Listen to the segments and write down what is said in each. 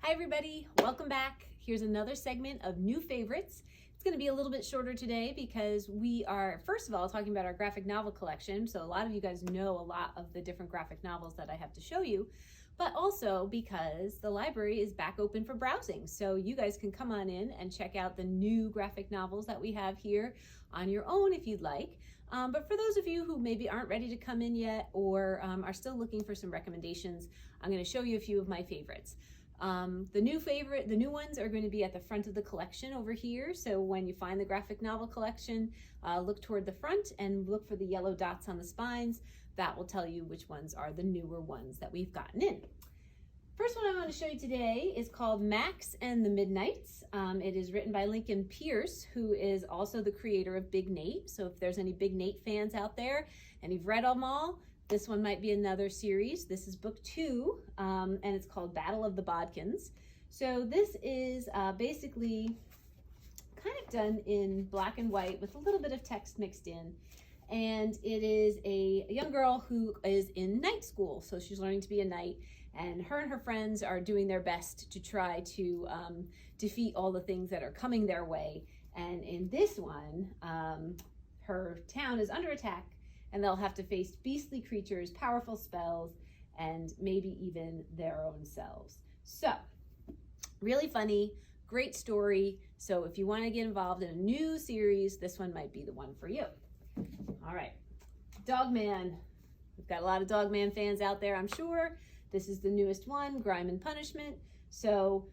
Hi everybody, welcome back. Here's another segment of new favorites. It's going to be a little bit shorter today because we are, first of all, talking about our graphic novel collection. So a lot of you guys know a lot of the different graphic novels that I have to show you, but also because the library is back open for browsing. So you guys can come on in and check out the new graphic novels that we have here on your own if you'd like. But for those of you who maybe aren't ready to come in yet or are still looking for some recommendations, I'm going to show you a few of my favorites. The new ones are going to be at the front of the collection over here. So when you find the graphic novel collection, look toward the front and look for the yellow dots on the spines. That will tell you which ones are the newer ones that we've gotten in. First one I want to show you today is called Max and the Midnights. It is written by Lincoln Pierce, who is also the creator of Big Nate. So if there's any Big Nate fans out there and you've read them all, this one might be another series. This is book 2, and it's called Battle of the Bodkins. So this is basically kind of done in black and white with a little bit of text mixed in. And it is a young girl who is in night school. So she's learning to be a knight, and her friends are doing their best to try to defeat all the things that are coming their way. And in this one, her town is under attack, and they'll have to face beastly creatures, powerful spells, and maybe even their own selves. So, really funny, great story. So if you want to get involved in a new series, this one might be the one for you. All right, Dogman. We've got a lot of Dogman fans out there, I'm sure. This is the newest one, Grime and Punishment. So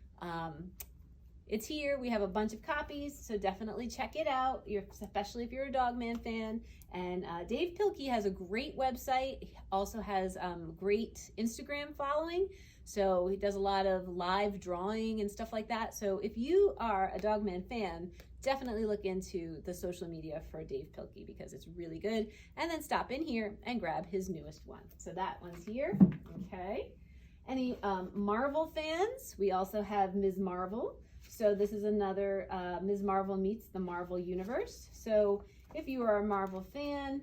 it's here. We have a bunch of copies, so definitely check it out, especially if you're a Dogman fan. And Dave Pilkey has a great website. He also has great Instagram following. So he does a lot of live drawing and stuff like that. So if you are a Dogman fan, definitely look into the social media for Dave Pilkey because it's really good. And then stop in here and grab his newest one. So that one's here, okay. Any Marvel fans? We also have Ms. Marvel. So this is another Ms. Marvel meets the Marvel Universe. So if you are a Marvel fan,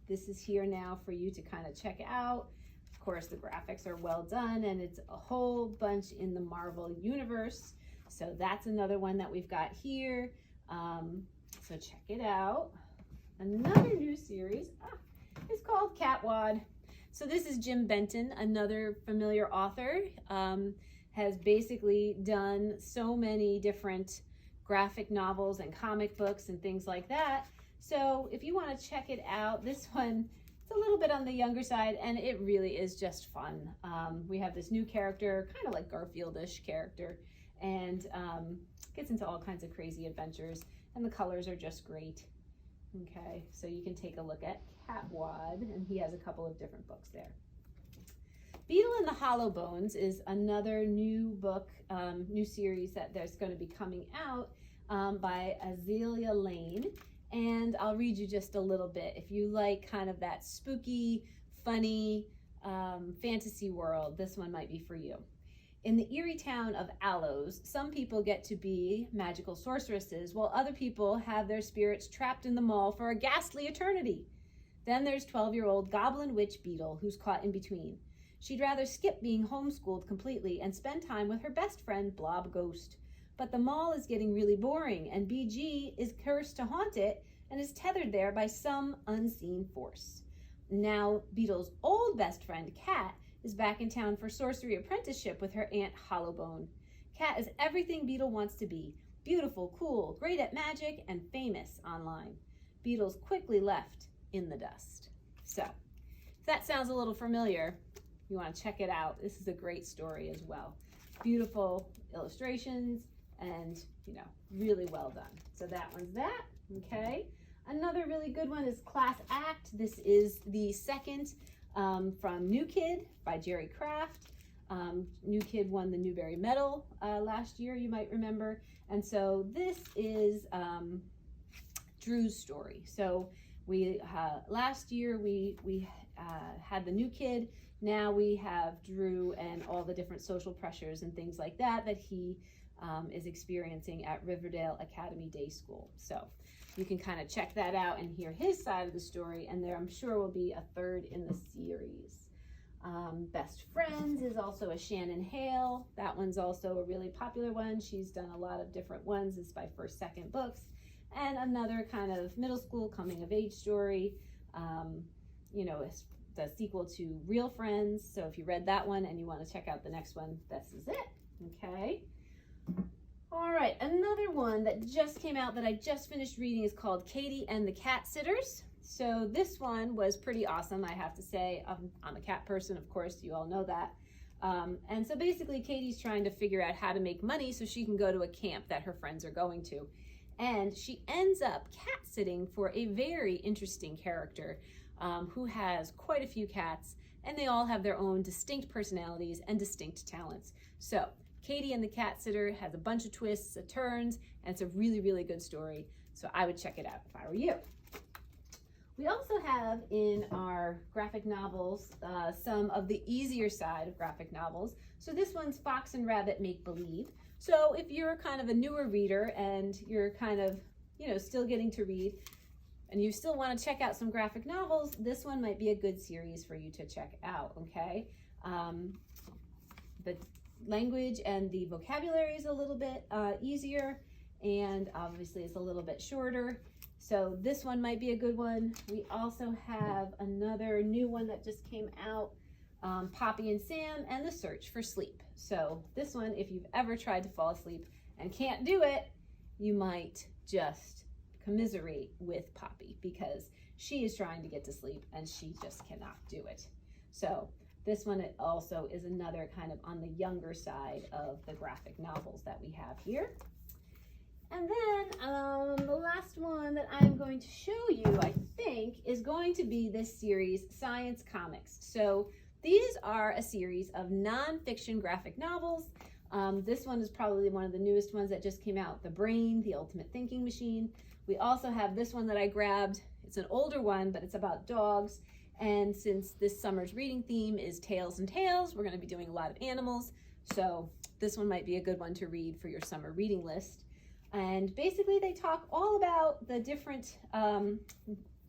this is here now for you to kind of check out. Of course, the graphics are well done, and it's a whole bunch in the Marvel Universe. So that's another one that we've got here. So check it out. Another new series is called Catwad. So this is Jim Benton, another familiar author. Has basically done so many different graphic novels and comic books and things like that. So if you want to check it out, this one, it's a little bit on the younger side, and it really is just fun. We have this new character, kind of like Garfield-ish character, and gets into all kinds of crazy adventures, and the colors are just great. Okay, so you can take a look at Catwad, and he has a couple of different books there. Beetle and the Hollow Bones is another new book, new series that there's going to be coming out by Azalea Lane. And I'll read you just a little bit. If you like kind of that spooky, funny fantasy world, this one might be for you. In the eerie town of Aloes, some people get to be magical sorceresses, while other people have their spirits trapped in the mall for a ghastly eternity. Then there's 12-year-old goblin witch Beetle, who's caught in between. She'd rather skip being homeschooled completely and spend time with her best friend, Blob Ghost. But the mall is getting really boring, and BG is cursed to haunt it and is tethered there by some unseen force. Now, Beetle's old best friend, Cat, is back in town for sorcery apprenticeship with her aunt, Hollowbone. Cat is everything Beetle wants to be: beautiful, cool, great at magic, and famous online. Beetle's quickly left in the dust. So, if that sounds a little familiar, you want to check it out. This is a great story as well. Beautiful illustrations and, really well done. So that one's that, okay? Another really good one is Class Act. This is the second from New Kid by Jerry Craft. New Kid won the Newbery Medal last year, you might remember. And so this is Drew's story. So we last year we had the New Kid. Now we have Drew and all the different social pressures and things like that he is experiencing at Riverdale Academy Day School. So you can kind of check that out and hear his side of the story, and there I'm sure will be a third in the series. Best Friends is also a Shannon Hale. That one's also a really popular one. She's done a lot of different ones. It's by first, second books. And another kind of middle school coming of age story. You know, it's the sequel to Real Friends. So if you read that one and you want to check out the next one, this is it. Okay. All right, another one that just came out that I just finished reading is called Katie and the Cat Sitters. So this one was pretty awesome, I have to say. I'm a cat person, of course, you all know that. And so basically Katie's trying to figure out how to make money so she can go to a camp that her friends are going to. And she ends up cat sitting for a very interesting character who has quite a few cats, and they all have their own distinct personalities and distinct talents. So Katie and the Cat Sitter has a bunch of twists and turns, and it's a really, really good story. So I would check it out if I were you. We also have in our graphic novels some of the easier side of graphic novels. So this one's Fox and Rabbit Make Believe. So if you're kind of a newer reader and you're kind of, you know, still getting to read and you still want to check out some graphic novels, this one might be a good series for you to check out, okay? The language and the vocabulary is a little bit easier, and obviously it's a little bit shorter. So this one might be a good one. We also have another new one that just came out, Poppy and Sam and the Search for Sleep. So this one, if you've ever tried to fall asleep and can't do it, you might just commiserate with Poppy because she is trying to get to sleep and she just cannot do it. So this one also is another kind of on the younger side of the graphic novels that we have here. And then the last one that I'm going to show you, I think, is going to be this series, Science Comics. So these are a series of nonfiction graphic novels. This one is probably one of the newest ones that just came out, The Brain, The Ultimate Thinking Machine. We also have this one that I grabbed. It's an older one, but it's about dogs. And since this summer's reading theme is Tails and Tales, we're going to be doing a lot of animals. So this one might be a good one to read for your summer reading list. And basically they talk all about the different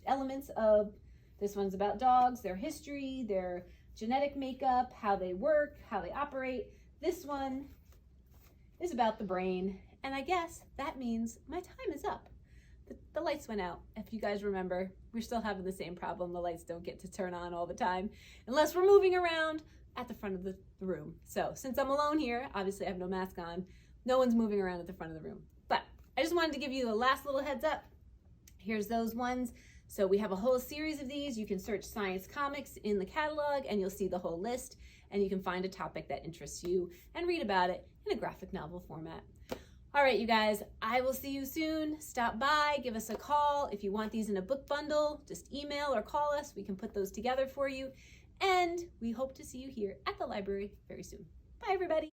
elements of, this one's about dogs, their history, their genetic makeup, how they work, how they operate. This one is about the brain. And I guess that means my time is up. The lights went out. If you guys remember, we're still having the same problem. The lights don't get to turn on all the time unless we're moving around at the front of the room. So since I'm alone here, obviously I have no mask on, no one's moving around at the front of the room. But I just wanted to give you the last little heads up. Here's those ones. So we have a whole series of these. You can search Science Comics in the catalog and you'll see the whole list, and you can find a topic that interests you and read about it in a graphic novel format. All right, you guys, I will see you soon. Stop by, give us a call. If you want these in a book bundle, just email or call us. We can put those together for you. And we hope to see you here at the library very soon. Bye, everybody.